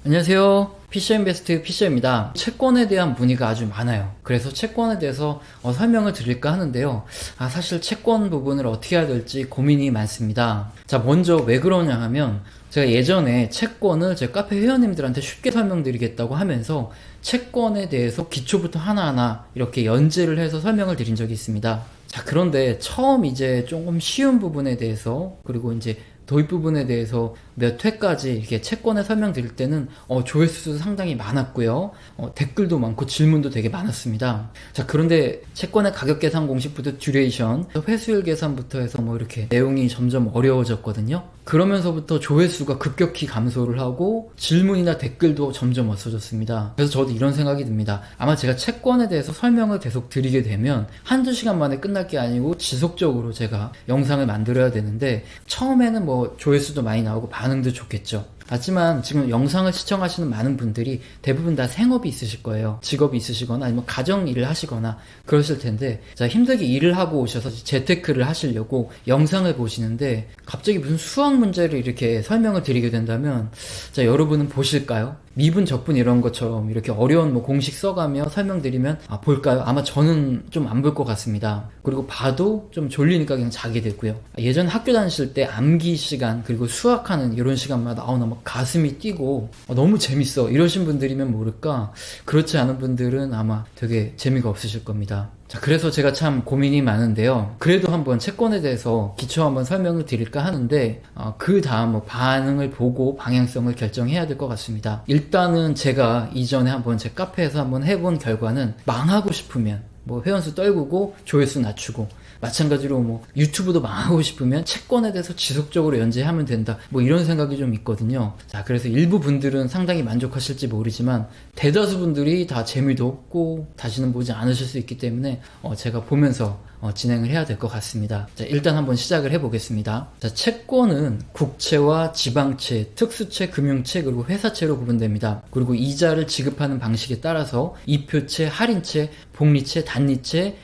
안녕하세요. 피셔인베스트 피셔입니다. 채권에 대한 문의가 아주 많아요. 그래서 채권에 대해서 설명을 드릴까 하는데요. 사실 채권 부분을 어떻게 해야 될지 고민이 많습니다. 자, 먼저 왜 그러냐 하면 제가 예전에 채권을 제 카페 회원님들한테 쉽게 설명드리겠다고 하면서 채권에 대해서 기초부터 하나하나 이렇게 연재를 해서 설명을 드린 적이 있습니다. 자, 그런데 처음 이제 조금 쉬운 부분에 대해서 그리고 이제 도입 부분에 대해서 몇 회까지 이렇게 채권에 설명드릴 때는 조회수도 상당히 많았고요. 댓글도 많고 질문도 되게 많았습니다. 자, 그런데 채권의 가격 계산 공식부터 듀레이션, 회수율 계산부터 해서 이렇게 내용이 점점 어려워졌거든요. 그러면서부터 조회수가 급격히 감소를 하고 질문이나 댓글도 점점 없어졌습니다. 그래서 저도 이런 생각이 듭니다. 아마 제가 채권에 대해서 설명을 계속 드리게 되면 한두 시간 만에 끝날 게 아니고 지속적으로 제가 영상을 만들어야 되는데 처음에는 조회수도 많이 나오고 반응도 좋겠죠. 하지만 지금 영상을 시청하시는 많은 분들이 대부분 다 생업이 있으실 거예요. 직업이 있으시거나 아니면 가정 일을 하시거나 그러실 텐데, 자, 힘들게 일을 하고 오셔서 재테크를 하시려고 영상을 보시는데 갑자기 무슨 수학 문제를 이렇게 설명을 드리게 된다면, 자, 여러분은 보실까요? 미분, 적분 이런 것처럼 이렇게 어려운 공식 써가며 설명드리면 볼까요? 아마 저는 좀 안 볼 것 같습니다. 그리고 봐도 좀 졸리니까 그냥 자게 되고요. 예전 학교 다니실 때 암기 시간 그리고 수학하는 이런 시간마다 나오면 가슴이 뛰고 너무 재밌어 이러신 분들이면 모를까, 그렇지 않은 분들은 아마 되게 재미가 없으실 겁니다. 자, 그래서 제가 참 고민이 많은데요. 그래도 한번 채권에 대해서 기초 한번 설명을 드릴까 하는데 그 다음 반응을 보고 방향성을 결정해야 될 것 같습니다. 일단은 제가 이전에 한번 제 카페에서 한번 해본 결과는, 망하고 싶으면 회원수 떨구고 조회수 낮추고, 마찬가지로 유튜브도 망하고 싶으면 채권에 대해서 지속적으로 연재하면 된다, 이런 생각이 좀 있거든요. 자, 그래서 일부 분들은 상당히 만족하실지 모르지만 대다수 분들이 다 재미도 없고 다시는 보지 않으실 수 있기 때문에 제가 보면서 진행을 해야 될 것 같습니다. 자, 일단 한번 시작을 해보겠습니다. 자, 채권은 국채와 지방채, 특수채, 금융채, 그리고 회사채로 구분됩니다. 그리고 이자를 지급하는 방식에 따라서 이표채, 할인채, 복리채, 단리채,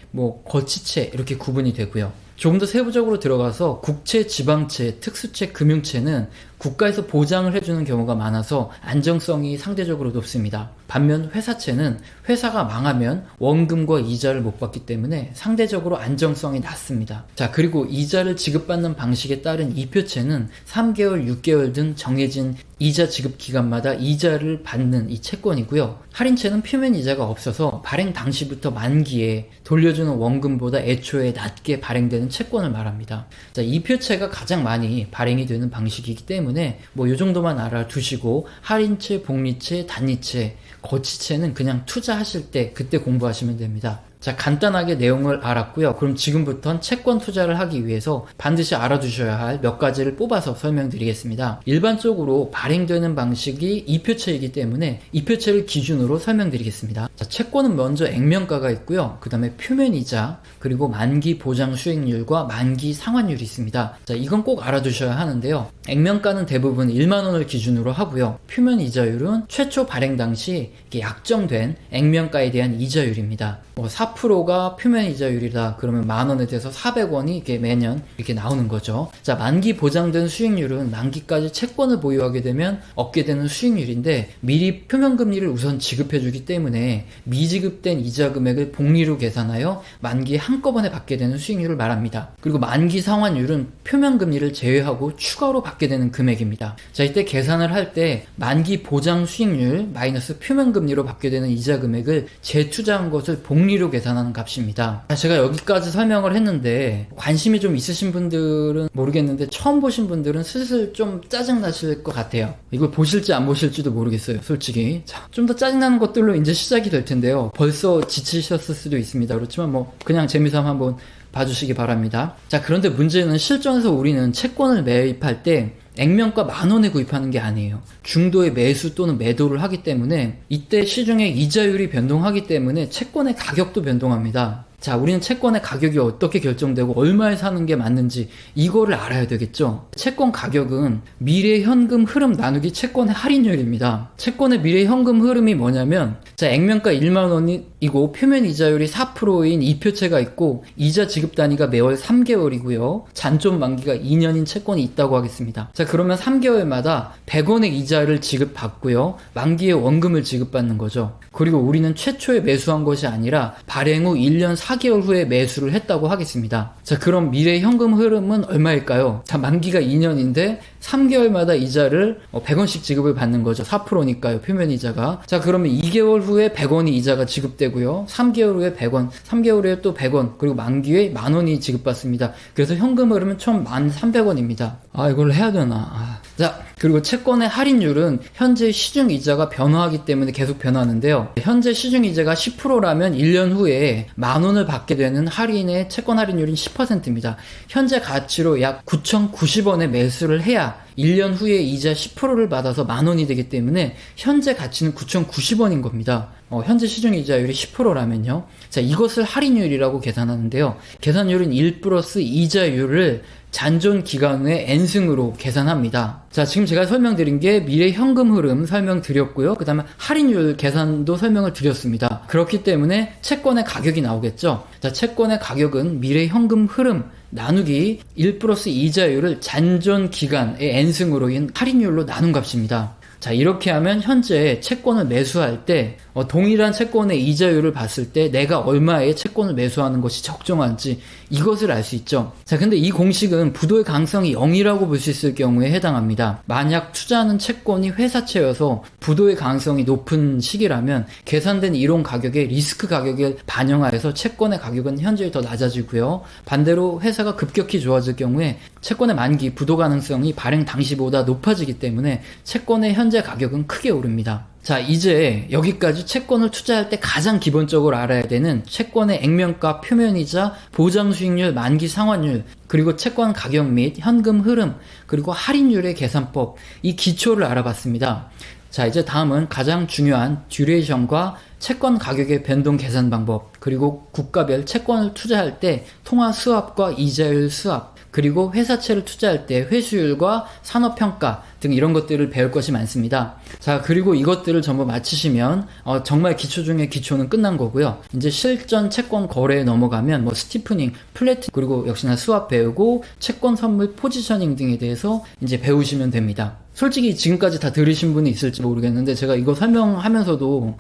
거치채 이렇게 구분이 되고요. 조금 더 세부적으로 들어가서 국채, 지방채, 특수채, 금융채는 국가에서 보장을 해주는 경우가 많아서 안정성이 상대적으로 높습니다. 반면 회사채는 회사가 망하면 원금과 이자를 못 받기 때문에 상대적으로 안정성이 낮습니다. 자, 그리고 이자를 지급받는 방식에 따른 이표채는 3개월, 6개월 등 정해진 이자 지급 기간마다 이자를 받는 이 채권이고요. 할인채는 표면 이자가 없어서 발행 당시부터 만기에 돌려주는 원금보다 애초에 낮게 발행되는 채권을 말합니다. 자, 이표채가 가장 많이 발행이 되는 방식이기 때문에 이 정도만 알아두시고, 할인채, 복리채, 단리채, 거치채는 그냥 투자하실 때 그때 공부하시면 됩니다. 자, 간단하게 내용을 알았고요. 그럼 지금부터는 채권 투자를 하기 위해서 반드시 알아두셔야 할 몇 가지를 뽑아서 설명드리겠습니다. 일반적으로 발행되는 방식이 이표채이기 때문에 이표채를 기준으로 설명드리겠습니다. 자, 채권은 먼저 액면가가 있고요. 그 다음에 표면이자, 그리고 만기 보장 수익률과 만기 상환율이 있습니다. 자, 이건 꼭 알아두셔야 하는데요. 액면가는 대부분 1만원을 기준으로 하고요. 표면 이자율은 최초 발행 당시 약정된 액면가에 대한 이자율입니다. 4%가 표면 이자율이다 그러면 만원에 대해서 400원이 이렇게 매년 이렇게 나오는 거죠. 자, 만기 보장된 수익률은 만기까지 채권을 보유하게 되면 얻게 되는 수익률인데, 미리 표면금리를 우선 지급해주기 때문에 미지급된 이자 금액을 복리로 계산하여 만기에 한꺼번에 받게 되는 수익률을 말합니다. 그리고 만기 상환율은 표면금리를 제외하고 추가로 받게 되는 금액입니다. 자, 이때 계산을 할 때 만기 보장 수익률 마이너스 표면금리로 받게 되는 이자 금액을 재투자한 것을 복리로 계산하는 값입니다. 제가 여기까지 설명을 했는데 관심이 좀 있으신 분들은 모르겠는데 처음 보신 분들은 슬슬 좀 짜증나실 것 같아요. 이걸 보실지 안 보실지도 모르겠어요, 솔직히. 자, 좀 더 짜증나는 것들로 이제 시작이 될 텐데요. 벌써 지치셨을 수도 있습니다. 그렇지만 그냥 재미삼아 한번 봐주시기 바랍니다. 자, 그런데 문제는 실전에서 우리는 채권을 매입할 때 액면가 만원에 구입하는 게 아니에요. 중도의 매수 또는 매도를 하기 때문에 이때 시중의 이자율이 변동하기 때문에 채권의 가격도 변동합니다. 자, 우리는 채권의 가격이 어떻게 결정되고 얼마에 사는 게 맞는지 이거를 알아야 되겠죠. 채권 가격은 미래 현금 흐름 나누기 채권의 할인율입니다. 채권의 미래 현금 흐름이 뭐냐면, 자, 액면가 1만 원이고 표면 이자율이 4%인 이표채가 있고 이자 지급 단위가 매월 3개월이고요. 잔존 만기가 2년인 채권이 있다고 하겠습니다. 자, 그러면 3개월마다 100원의 이자를 지급받고요. 만기에 원금을 지급받는 거죠. 그리고 우리는 최초에 매수한 것이 아니라 발행 후 1년 4개월 후에 매수를 했다고 하겠습니다. 자, 그럼 미래 현금 흐름은 얼마일까요? 자, 만기가 2년인데 3개월마다 이자를 100원씩 지급을 받는 거죠. 4%니까요. 표면 이자가. 자, 그러면 2개월 후에 100원이 이자가 지급되고요. 3개월 후에 100원, 3개월 후에 또 100원, 그리고 만기에 만원이 지급받습니다. 그래서 현금 흐름은 총 1,300원입니다. 아, 이걸 해야 되나. 자, 그리고 채권의 할인율은 현재 시중 이자가 변화하기 때문에 계속 변하는데요. 현재 시중 이자가 10%라면 1년 후에 만원을 받게 되는 할인의 채권 할인율은 10%입니다. 현재 가치로 약 9,090원에 매수를 해야 1년 후에 이자 10%를 받아서 만원이 되기 때문에 현재 가치는 9,090원인 겁니다. 현재 시중 이자율이 10%라면요. 자, 이것을 할인율이라고 계산하는데요. 계산율은 1 플러스 이자율을 잔존 기간 후에 n승으로 계산합니다. 자, 지금 제가 설명드린 게 미래 현금 흐름 설명드렸고요. 그 다음에 할인율 계산도 설명을 드렸습니다. 그렇기 때문에 채권의 가격이 나오겠죠. 자, 채권의 가격은 미래 현금 흐름 나누기 1 플러스 이자율을 잔존 기간의 n승으로인 할인율로 나눈 값입니다. 자, 이렇게 하면 현재 채권을 매수할 때 동일한 채권의 이자율을 봤을 때 내가 얼마의 채권을 매수하는 것이 적정한지 이것을 알 수 있죠. 자, 근데 이 공식은 부도의 가능성이 0이라고 볼 수 있을 경우에 해당합니다. 만약 투자하는 채권이 회사채여서 부도의 가능성이 높은 시기라면 계산된 이론 가격의 리스크 가격을 반영하여서 채권의 가격은 현저히 더 낮아지고요. 반대로 회사가 급격히 좋아질 경우에 채권의 만기 부도 가능성이 발행 당시보다 높아지기 때문에 채권의 현재 가격은 크게 오릅니다. 자, 이제 여기까지 채권을 투자할 때 가장 기본적으로 알아야 되는 채권의 액면가, 표면이자, 보장수익률, 만기 상환율, 그리고 채권 가격 및 현금 흐름, 그리고 할인율의 계산법, 이 기초를 알아봤습니다. 자, 이제 다음은 가장 중요한 듀레이션과 채권 가격의 변동 계산 방법, 그리고 국가별 채권을 투자할 때 통화 수합과 이자율 수합, 그리고 회사채를 투자할 때 회수율과 산업평가 등 이런 것들을 배울 것이 많습니다. 자, 그리고 이것들을 전부 마치시면 정말 기초 중에 기초는 끝난 거고요. 이제 실전 채권 거래에 넘어가면 스티프닝, 플래팅, 그리고 역시나 수합 배우고 채권 선물 포지셔닝 등에 대해서 이제 배우시면 됩니다. 솔직히 지금까지 다 들으신 분이 있을지 모르겠는데 제가 이거 설명하면서도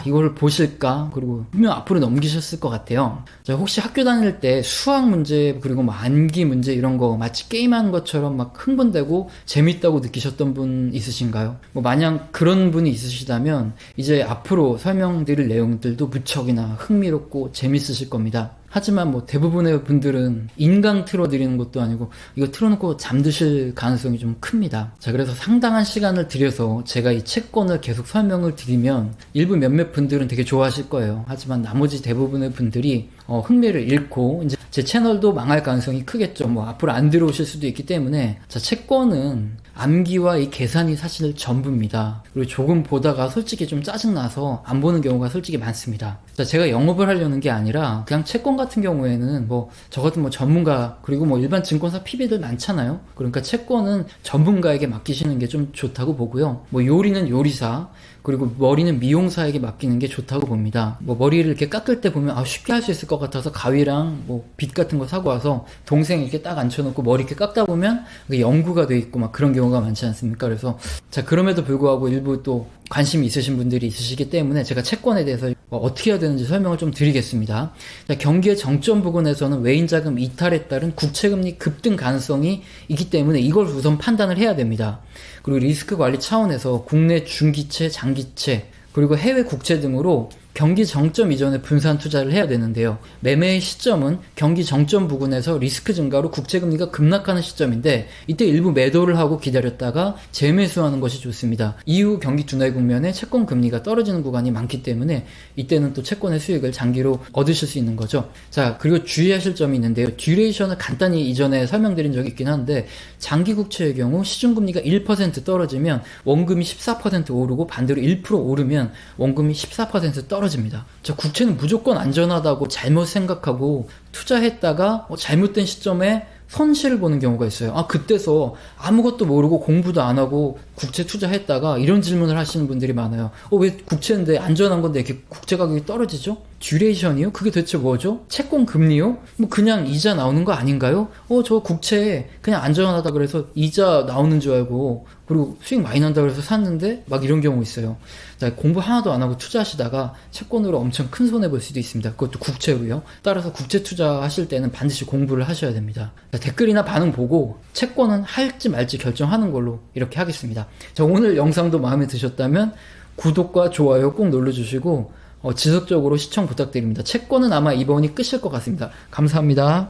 이거를 보실까? 그리고 분명 앞으로 넘기셨을 것 같아요. 자, 혹시 학교 다닐 때 수학 문제 그리고 암기 문제 이런 거 마치 게임하는 것처럼 막 흥분되고 재밌다고 느끼셨던 분 있으신가요? 만약 그런 분이 있으시다면 이제 앞으로 설명드릴 내용들도 무척이나 흥미롭고 재밌으실 겁니다. 하지만 대부분의 분들은 인강 틀어드리는 것도 아니고 이거 틀어놓고 잠드실 가능성이 좀 큽니다. 자, 그래서 상당한 시간을 들여서 제가 이 채권을 계속 설명을 드리면 일부 몇몇 분들은 되게 좋아하실 거예요. 하지만 나머지 대부분의 분들이 흥미를 잃고 이제 제 채널도 망할 가능성이 크겠죠. 앞으로 안 들어오실 수도 있기 때문에 자, 채권은 암기와 이 계산이 사실 전부입니다. 그리고 조금 보다가 솔직히 좀 짜증나서 안 보는 경우가 솔직히 많습니다. 자, 제가 영업을 하려는 게 아니라 그냥 채권 같은 경우에는 저 같은 전문가 그리고 일반 증권사 PB들 많잖아요. 그러니까 채권은 전문가에게 맡기시는 게 좀 좋다고 보고요. 요리는 요리사 그리고 머리는 미용사에게 맡기는 게 좋다고 봅니다. 머리를 이렇게 깎을 때 보면 쉽게 할 수 있을 것 같아서 가위랑 빗 같은 거 사고 와서 동생 이렇게 딱 앉혀놓고 머리 이렇게 깎다 보면 연구가 돼 있고 그런 경우가 많지 않습니까? 그래서 자, 그럼에도 불구하고 일부 또 관심이 있으신 분들이 있으시기 때문에 제가 채권에 대해서 어떻게 해야 되는지 설명을 좀 드리겠습니다. 자, 경기의 정점 부근에서는 외인자금 이탈에 따른 국채금리 급등 가능성이 있기 때문에 이걸 우선 판단을 해야 됩니다. 그리고 리스크 관리 차원에서 국내 중기채, 장기채, 그리고 해외 국채 등으로 경기 정점 이전에 분산 투자를 해야 되는데요. 매매의 시점은 경기 정점 부근에서 리스크 증가로 국채금리가 급락하는 시점인데 이때 일부 매도를 하고 기다렸다가 재매수하는 것이 좋습니다. 이후 경기 둔화 국면에 채권 금리가 떨어지는 구간이 많기 때문에 이때는 또 채권의 수익을 장기로 얻으실 수 있는 거죠. 자, 그리고 주의하실 점이 있는데요. 듀레이션을 간단히 이전에 설명드린 적이 있긴 한데 장기 국채의 경우 시중금리가 1% 떨어지면 원금이 14% 오르고 반대로 1% 오르면 원금이 14% 떨어집니다. 떨어집니다. 저 국채는 무조건 안전하다고 잘못 생각하고 투자했다가 잘못된 시점에 손실을 보는 경우가 있어요. 그때서 아무것도 모르고 공부도 안 하고 국채 투자했다가 이런 질문을 하시는 분들이 많아요. 왜 국채인데 안전한 건데 이렇게 국채 가격이 떨어지죠? 듀레이션이요? 그게 대체 뭐죠? 채권 금리요? 그냥 이자 나오는 거 아닌가요? 저 국채 그냥 안전하다 그래서 이자 나오는 줄 알고 그리고 수익 많이 난다 그래서 샀는데 막 이런 경우 있어요. 자, 공부 하나도 안 하고 투자하시다가 채권으로 엄청 큰 손해 볼 수도 있습니다. 그것도 국채로요. 따라서 국채 투자하실 때는 반드시 공부를 하셔야 됩니다. 자, 댓글이나 반응 보고 채권은 할지 말지 결정하는 걸로 이렇게 하겠습니다. 자, 오늘 영상도 마음에 드셨다면 구독과 좋아요 꼭 눌러주시고 지속적으로 시청 부탁드립니다. 채권은 아마 이번이 끝일 것 같습니다. 감사합니다.